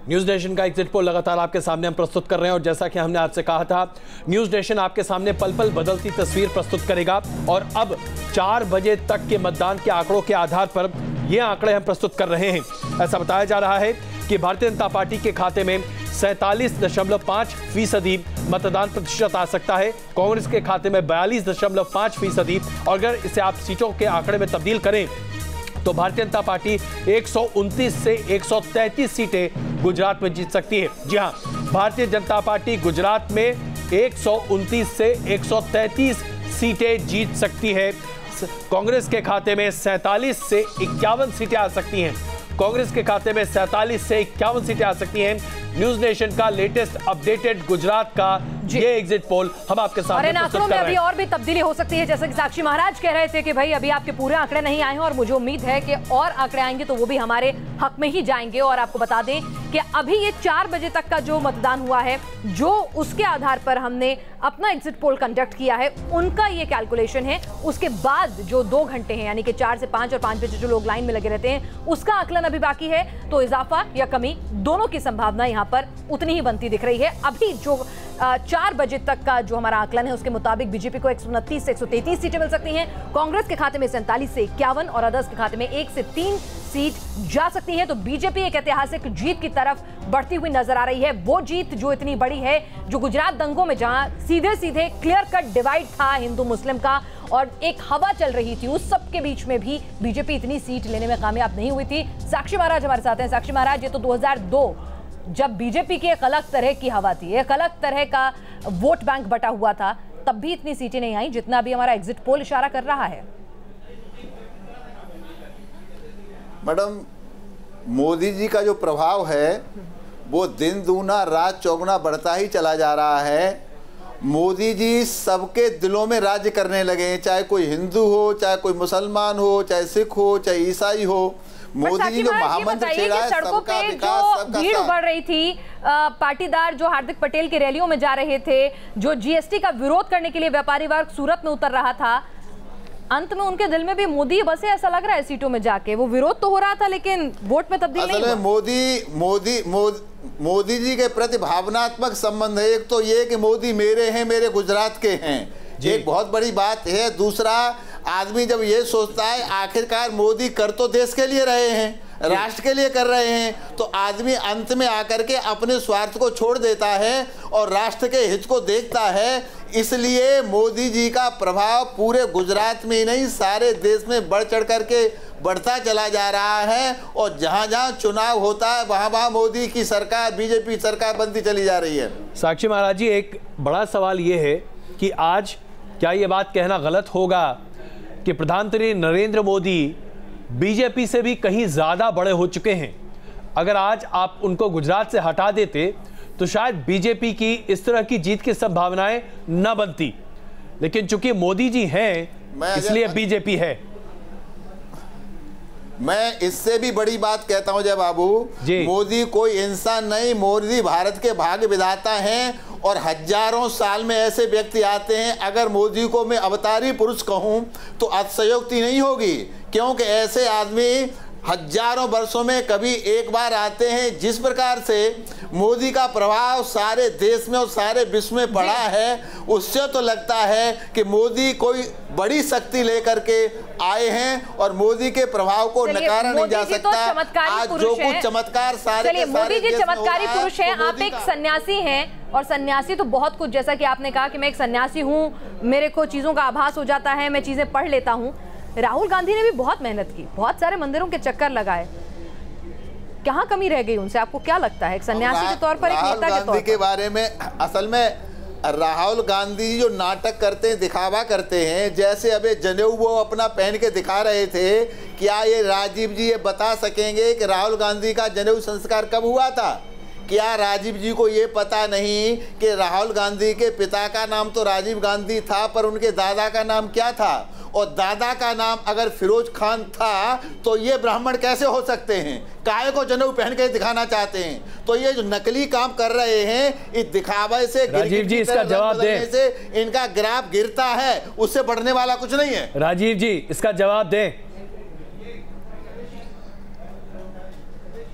News nation का exit poll लगातार आपके सामने हम प्रस्तुत कर रहे हैं और जैसा कि हमने आपसे कहा था, न्यूज नेशन आपके सामने पल पल बदलती तस्वीर प्रस्तुत करेगा और अब 4 बजे तक के मतदान के आंकड़ों के आधार पर ये आंकड़े हम प्रस्तुत कर रहे हैं। ऐसा बताया जा रहा है कि भारतीय जनता पार्टी के खाते में 47.5% मतदान प्रतिशत आ सकता है, कांग्रेस के खाते में 42.5%। और अगर इसे आप सीटों के आंकड़े में तब्दील करें तो भारतीय जनता पार्टी 129 से 133 सीटें गुजरात में जीत सकती है। जी हां, भारतीय जनता पार्टी गुजरात में 129 से 133 सीटें जीत सकती है। कांग्रेस के खाते में 47 से 51 सीटें आ सकती हैं। कांग्रेस के खाते में 47 से 51 सीटें आ सकती हैं। न्यूज नेशन का लेटेस्ट अपडेटेड गुजरात का ये एग्जिट पोल हम आपके सामने प्रस्तुत कर रहे हैं। अभी और भी तब्दीली हो सकती है, जैसे कि साक्षी महाराज कह रहे थे कि भाई अभी आपके पूरे आंकड़े नहीं आए हैं और मुझे उम्मीद है कि और आंकड़े आएंगे तो वो भी हमारे हक में ही जाएंगे। और आपको बता दें कि अभी ये 4 बजे तक का जो मतदान हुआ है, जो उसके आधार पर हमने अपना एग्जिट पोल कंडक्ट किया है, उनका ये कैलकुलेशन है। उसके बाद जो 2 घंटे हैं, यानी कि 4 से 5 और 5 बजे जो लोग लाइन में लगे रहते हैं, उसका आकलन अभी बाकी है। तो इजाफा या कमी दोनों की संभावना यहाँ पर उतनी ही बनती दिख रही है। अभी जो 4 बजे तक का जो हमारा आकलन है, उसके मुताबिक बीजेपी को 129 से 133 सीटें मिल सकती हैं, कांग्रेस के खाते में 47 से 51 और अदर्स के खाते में 1 से 3 सीट जा सकती है। तो बीजेपी एक ऐतिहासिक जीत की तरफ बढ़ती हुई नजर आ रही है। वो जीत जो इतनी बड़ी है, जो गुजरात दंगों में जहां सीधे सीधे क्लियर कट डिवाइड था हिंदू मुस्लिम का और एक हवा चल रही थी, उस सब के बीच में भी बीजेपी इतनी सीट लेने में कामयाब नहीं हुई थी। साक्षी महाराज हमारे साथ हैं। साक्षी महाराज, ये तो 2002 जब बीजेपी की एक अलग तरह की हवा थी, एक अलग तरह का वोट बैंक बटा हुआ था, तब भी इतनी सीटें नहीं आई जितना भी हमारा एग्जिट पोल इशारा कर रहा है। मैडम, मोदी जी का जो प्रभाव है वो दिन दूना रात चौगुना बढ़ता ही चला जा रहा है। मोदी जी सबके दिलों में राज्य करने लगे हैं, चाहे कोई हिंदू हो, चाहे कोई मुसलमान हो, चाहे सिख हो, चाहे ईसाई हो। मोदी जी जो महामंत्र छेड़ा है, सड़कों पे जो भीड़ उमड़ रही थी, पाटीदार जो हार्दिक पटेल की रैलियों में जा रहे थे, जो जीएसटी का विरोध करने के लिए व्यापारी वर्ग सूरत में उतर रहा था, अंत में उनके दिल में भी मोदी बसे, ऐसा लग रहा है सीटों में जाके। वो विरोध तो हो रहा था लेकिन वोट में तब्दील नहीं हुआ। मोदी जी के प्रति भावनात्मक संबंध है। एक तो ये कि मोदी मेरे हैं, मेरे गुजरात के हैं, एक बहुत बड़ी बात है। दूसरा, आदमी जब ये सोचता है आखिरकार मोदी कर तो देश के लिए रहे हैं, राष्ट्र के लिए कर रहे हैं, तो आदमी अंत में आकर के अपने स्वार्थ को छोड़ देता है और राष्ट्र के हित को देखता है। इसलिए मोदी जी का प्रभाव पूरे गुजरात में ही नहीं, सारे देश में बढ़ चढ़ करके बढ़ता चला जा रहा है। और जहां जहां चुनाव होता है वहां वहां मोदी की सरकार, बीजेपी सरकार बनती चली जा रही है। साक्षी महाराज जी, एक बड़ा सवाल ये है कि आज क्या ये बात कहना गलत होगा कि प्रधानमंत्री नरेंद्र मोदी बीजेपी से भी कहीं ज्यादा बड़े हो चुके हैं? अगर आज आप उनको गुजरात से हटा देते तो शायद बीजेपी की इस तरह की जीत की संभावनाएं न बनती, लेकिन चूंकि मोदी जी हैं इसलिए बीजेपी है। मैं इससे भी बड़ी बात कहता हूं जय बाबू, मोदी कोई इंसान नहीं, मोदी भारत के भाग्य विधाता हैं और हजारों साल में ऐसे व्यक्ति आते हैं। अगर मोदी को मैं अवतारी पुरुष कहूं तो अतिशयोक्ति नहीं होगी, क्योंकि ऐसे आदमी हजारों वर्षों में कभी एक बार आते हैं। जिस प्रकार से मोदी का प्रभाव सारे देश में और सारे विश्व में पड़ा है, उससे तो लगता है कि मोदी कोई बड़ी शक्ति लेकर के आए हैं और मोदी के प्रभाव को नकारा नहीं जा सकता। आज जो कुछ चमत्कार सारे मोदी जी चमत्कारी पुरुष हैं। आप एक सन्यासी हैं और सन्यासी तो बहुत कुछ, जैसा कि आपने कहा कि मैं एक सन्यासी हूँ, मेरे को चीजों का आभास हो जाता है, मैं चीजें पढ़ लेता हूँ। राहुल गांधी ने भी बहुत मेहनत की, बहुत सारे मंदिरों के चक्कर लगाए, कहाँ कमी रह गई उनसे? आपको क्या लगता है एक सन्यासी के तौर पर, एक नेता के तौर पर? के बारे में असल में राहुल गांधी जो नाटक करते हैं, दिखावा करते हैं, जैसे अबे जनेऊ वो अपना पहन के दिखा रहे थे, क्या ये राजीव जी ये बता सकेंगे कि राहुल गांधी का जनेऊ संस्कार कब हुआ था? क्या राजीव जी को ये पता नहीं कि राहुल गांधी के पिता का नाम तो राजीव गांधी था, पर उनके दादा का नाम क्या था? और दादा का नाम अगर फिरोज खान था तो ये ब्राह्मण कैसे हो सकते हैं? काहे को जनेऊ पहन के दिखाना चाहते हैं? तो ये जो नकली काम कर रहे हैं, इस दिखावे से, राजीव जी इसका जवाब दें। से इनका ग्राफ गिरता है, उससे बढ़ने वाला कुछ नहीं है। राजीव जी इसका जवाब दें।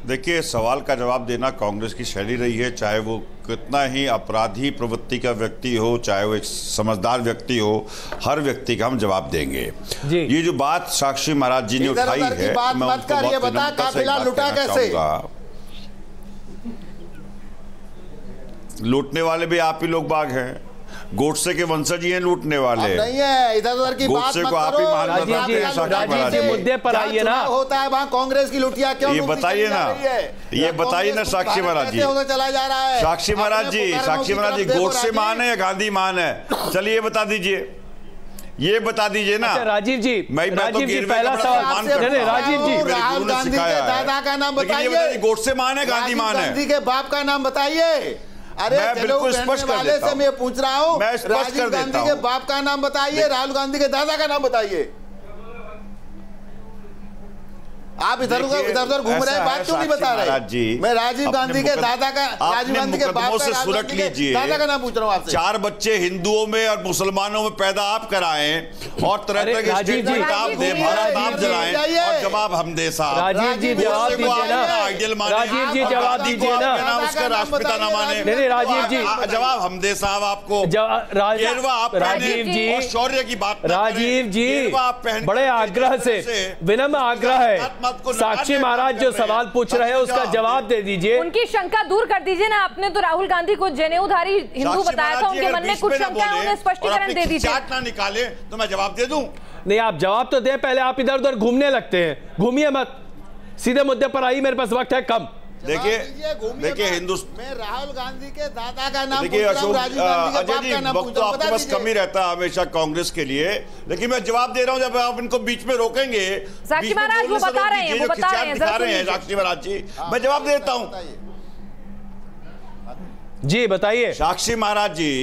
देखिए, सवाल का जवाब देना कांग्रेस की शैली रही है, चाहे वो कितना ही अपराधी प्रवृत्ति का व्यक्ति हो, चाहे वो एक समझदार व्यक्ति हो, हर व्यक्ति का हम जवाब देंगे। ये जो बात साक्षी महाराज जी ने उठाई है, मैं उनको बहुत विनम्रता से बात कहना चाहूंगा। लूटने वाले भी आप ही लोग बाग हैं, गोडसे के वंशज ही हैं लूटने वाले। नहीं है, इधर की बात मत करो। राजीव जी मुद्दे पर आइए ना। होता है वहाँ कांग्रेस की लुटिया क्यों? ये बताइए ना, ये बताइए ना साक्षी महाराज जी। चला जा रहा है साक्षी महाराज जी, साक्षी महाराज जी, गोडसे महान है या गांधी महान है? चलिए बता दीजिए, ये बता दीजिए ना। राजीव जी, राजीव जी पहला सवाल, राजीव जी, राहुल गांधी के दादा का नाम बताइए। गोडसे महान है, गांधी महान है? गांधी के बाप का नाम बताइए। अरे मैं बिल्कुल स्पष्ट कर देता हूं। मैं पूछ रहा हूं, मैं स्पष्ट कर देता हूं। राजीव गांधी के बाप का नाम बताइए, राहुल गांधी के दादा का नाम बताइए। आप इधर उधर घूम रहे हैं, बात क्यों नहीं बता रहे? मैं राजीव गांधी के दादा का, राजीव गांधी के बाप का, सुरख लीजिए, दादा का नाम पूछ रहा हूं आपसे। 4 बच्चे हिंदुओं में और मुसलमानों में पैदा आप कराएं और तरह तरह के स्टेटमेंट आप दे, भारत आप जलाएं और जवाब हम दे साहब। राजीव जी जवाब दीजिए ना। आइडियल माने, राजीव जी जवाब दीजिए ना। उसका राष्ट्रपिता ना माने। नहीं राजीव जी, जवाब हम दे साहब आपको। राजीव जी, शौर्य की बात, राजीव जी बड़े आग्रह से, विनम्र आग्रह है, साक्षी महाराज जो सवाल पूछ रहे हैं उसका जवाब दे दीजिए। उनकी शंका दूर कर दीजिए ना। आपने तो राहुल गांधी को जनेऊधारी हिंदू बताया था, उनके मन में कुछ शंका है, उन्हें स्पष्टीकरण दे दीजिए। चाट ना निकाले तो मैं जवाब दे दूं। नहीं, आप जवाब तो दे, पहले आप इधर उधर घूमने लगते हैं, घूमिए मत, सीधे मुद्दे पर आइए, मेरे पास वक्त है कम। देखिए मैं राहुल गांधी के दादा का नाम देखिए अशोक, अजय जी, वक्त तो आपके पास कम ही रहता है हमेशा कांग्रेस के लिए, लेकिन मैं जवाब दे रहा हूं। जब आप इनको बीच में रोकेंगे, साक्षी महाराज वो बता रहे हैं, साक्षी महाराज जी, मैं जवाब देता हूं। जी बताइए साक्षी महाराज जी,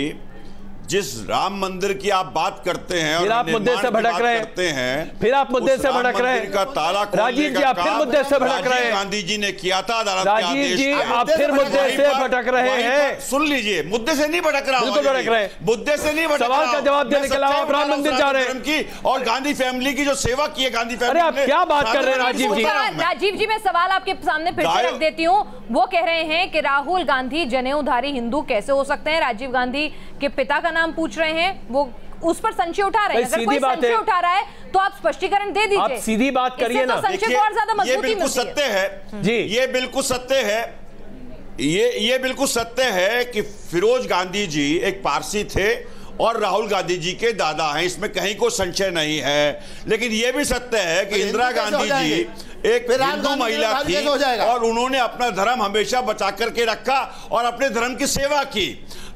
जिस राम मंदिर की आप बात करते हैं, फिर आप मुद्दे से भटक रहे हैं, फिर आप मुद्दे से भटक रहे हैं। राजीव जी, आप फिर मुद्दे से भटक रहे हैं। गांधी जी ने किया था, राजीव जी आप फिर मुद्दे से भटक रहे हैं। सुन लीजिए, मुद्दे से नहीं भटक रहा, बिल्कुल भटक रहे हैं, मुद्दे से नहीं भटक रहा। सवाल का जवाब देने के अलावा आप राम मंदिर जा रहे हैं की और गांधी फैमिली की जो सेवा की है, गांधी फैमिली। अरे आप क्या बात कर रहे हैं राजीव जी? राजीव जी, मैं सवाल आपके सामने फिर से रख देती हूँ। वो कह रहे हैं कि राहुल गांधी जनेऊधारी हिंदू कैसे हो सकते हैं? राजीव गांधी के पिता का नाम पूछ रहे हैं, वो उस पर संशय उठा रहे हैं। अगर कोई संशय उठा रहा है तो आप स्पष्टीकरण दे दीजिए। आप सीधी बात करिए ना। संशय को और ज्यादा मजबूती ये बिल्कुल सत्य है जी, ये बिल्कुल सत्य है, ये बिल्कुल सत्य है कि फिरोज गांधी जी एक पारसी थे और राहुल गांधी जी के दादा हैं, इसमें कहीं कोई संशय नहीं है। लेकिन यह भी सत्य है कि इंदिरा गांधी जी एक हिंदू महिला थी और उन्होंने अपना धर्म हमेशा बचा करके रखा और अपने धर्म की सेवा की।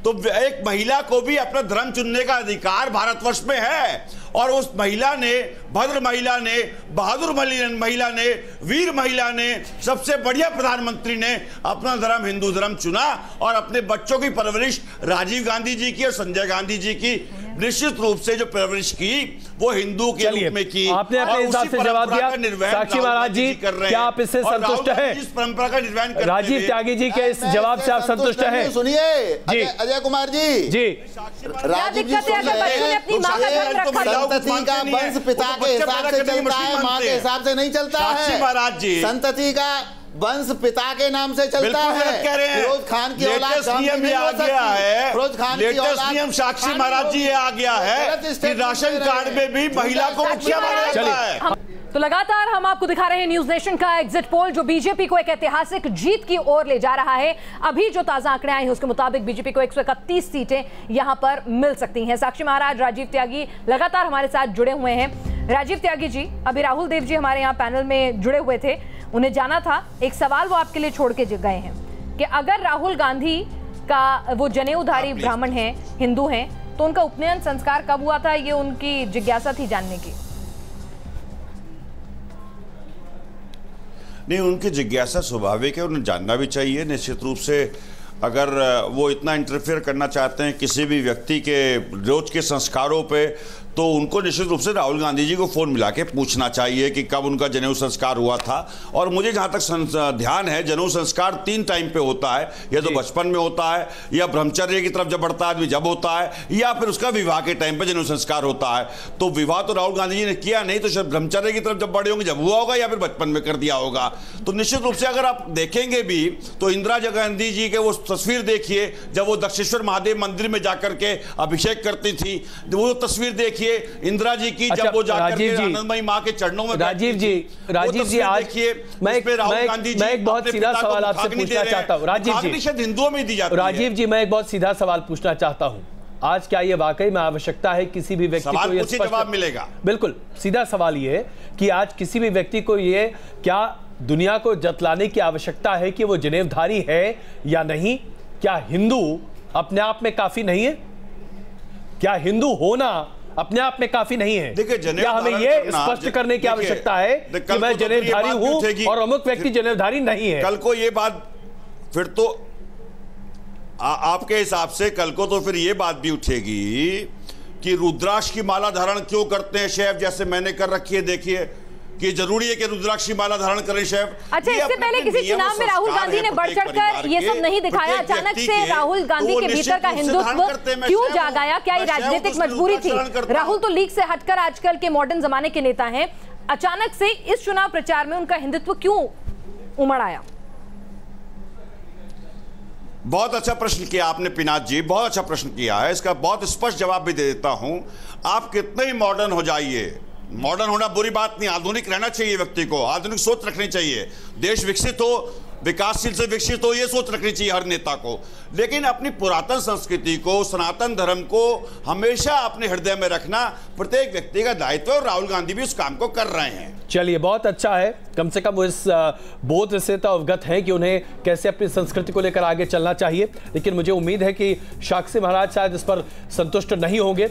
तो एक महिला को भी अपना धर्म चुनने का अधिकार भारतवर्ष में है और उस महिला ने, भद्र महिला ने, बहादुर महिला ने, वीर महिला ने, सबसे बढ़िया प्रधानमंत्री ने अपना धर्म हिंदू धर्म चुना और अपने बच्चों की परवरिश राजीव गांधी जी की और संजय गांधी जी की निश्चित रूप से जो परवरिश की वो हिंदू के रूप में की। आपने अपने हिसाब से जवाब दिया। साक्षी महाराज जी, क्या आप इससे संतुष्ट हैं? इस परंपरा का निर्वहन राजीव त्यागी जी के इस जवाब से आप संतुष्ट हैं? सुनिए अजय कुमार जी, राजीव जी संतति का वंश पिता के हिसाब से चलता है, माँ के हिसाब से नहीं चलता है। महाराज जी, संतति का वंश पिता के नाम से चलता है। फिरोज खान की औलाद नियम आ गया है, फिरोज खान की औलाद नियम साक्षी महाराज जी आ गया है कि राशन कार्ड में भी महिला को मुखिया माना जाता है। तो लगातार हम आपको दिखा रहे हैं न्यूज नेशन का एग्जिट पोल जो बीजेपी को एक ऐतिहासिक जीत की ओर ले जा रहा है। अभी जो ताजा आंकड़े आए हैं उसके मुताबिक बीजेपी को 131 सीटें यहां पर मिल सकती हैं। साक्षी महाराज, राजीव त्यागी लगातार हमारे साथ जुड़े हुए हैं। राजीव त्यागी जी, अभी राहुल देव जी हमारे यहाँ पैनल में जुड़े हुए थे, उन्हें जाना था, एक सवाल वो आपके लिए छोड़ के गए हैं कि अगर राहुल गांधी का वो जनेऊधारी ब्राह्मण हैं, हिंदू हैं, तो उनका उपनयन संस्कार कब हुआ था? ये उनकी जिज्ञासा थी जानने की। नहीं, उनकी जिज्ञासा स्वाभाविक है, उन्हें जानना भी चाहिए निश्चित रूप से। अगर वो इतना इंटरफेयर करना चाहते हैं किसी भी व्यक्ति के रोज के संस्कारों पे, तो उनको निश्चित रूप से राहुल गांधी जी को फोन मिला के पूछना चाहिए कि कब उनका जनेऊ संस्कार हुआ था। और मुझे जहां तक ध्यान है, जनेऊ संस्कार 3 टाइम पे होता है, या तो बचपन में होता है, या ब्रह्मचर्य की तरफ जब बढ़ता है आदमी जब होता है, या फिर उसका विवाह के टाइम पे जनेऊ संस्कार होता है। तो विवाह तो राहुल गांधी जी ने किया नहीं, तो शायद ब्रह्मचर्य की तरफ जब बढ़े होंगे जब हुआ होगा, या फिर बचपन में कर दिया होगा। तो निश्चित रूप से अगर आप देखेंगे भी तो इंदिरा गांधी जी के वो तस्वीर देखिए जब वो दक्षेश्वर महादेव मंदिर में जाकर के अभिषेक करती थी, वो तस्वीर देखिए इंदिरा जी की जब वो जाकर के आनंदमयी मां के चरणों में। राजीव जी आज मैं एक बहुत सीधा सवाल आपसे पूछना चाहता हूं। राजीव जी, हिंदुओं में दी जाती है। राजीव जी, मैं एक बहुत सीधा सवाल पूछना चाहता हूं। आज क्या ये वाकई में आवश्यकता है किसी भी व्यक्ति को ये जवाब मिलेगा? बिल्कुल सीधा सवाल ये कि आज किसी भी व्यक्ति को ये क्या दुनिया को जतलाने की आवश्यकता है कि वो जनेऊधारी है या नहीं? क्या हिंदू अपने आप में काफी नहीं है? क्या हिंदू होना अपने आप में काफी नहीं है? क्या हमें यह स्पष्ट करने की आवश्यकता है कि मैं जनेऊधारी हूं और अमुक व्यक्ति जनेऊधारी नहीं है? कल को ये बात फिर तो आपके हिसाब से कल को तो फिर ये बात भी उठेगी कि रुद्राक्ष की माला धारण क्यों करते हैं शेफ, जैसे मैंने कर रखी है। देखिए कि जरूरी है कि रुद्राक्ष की माला धारण करें शेफ। अच्छा, इससे पहले किसी चुनाव में राहुल गांधी ने बढ़ चढ़कर ये सब नहीं दिखाया। अचानक से राहुल गांधी के भीतर का हिंदुत्व क्यों जाग आया? क्या ये राजनीतिक मजबूरी थी? राहुल तो लीग से हटकर आजकल के मॉडर्न जमाने के नेता हैं, अचानक से इस चुनाव प्रचार में उनका हिंदुत्व क्यों उमड़ आया? बहुत अच्छा प्रश्न किया आपने पिनाक जी, बहुत अच्छा प्रश्न किया है। इसका बहुत स्पष्ट जवाब भी दे देता हूं। आप कितने ही मॉडर्न हो जाइए, मॉडर्न होना बुरी बात नहीं, आधुनिक रहना चाहिए व्यक्ति को, आधुनिक सोच रखनी चाहिए। देश विकसित हो, विकासशील से विकसित हो, ये सोच रखनी चाहिए हर नेता को। लेकिन अपनी पुरातन संस्कृति को, सनातन धर्म को हमेशा अपने हृदय में रखना प्रत्येक व्यक्ति का दायित्व है, और राहुल गांधी भी उस काम को कर रहे हैं। चलिए, बहुत अच्छा है, कम से कम वो इस बोध से तो अवगत है कि उन्हें कैसे अपनी संस्कृति को लेकर आगे चलना चाहिए। लेकिन मुझे उम्मीद है कि साक्षी महाराज शायद इस पर संतुष्ट नहीं होंगे।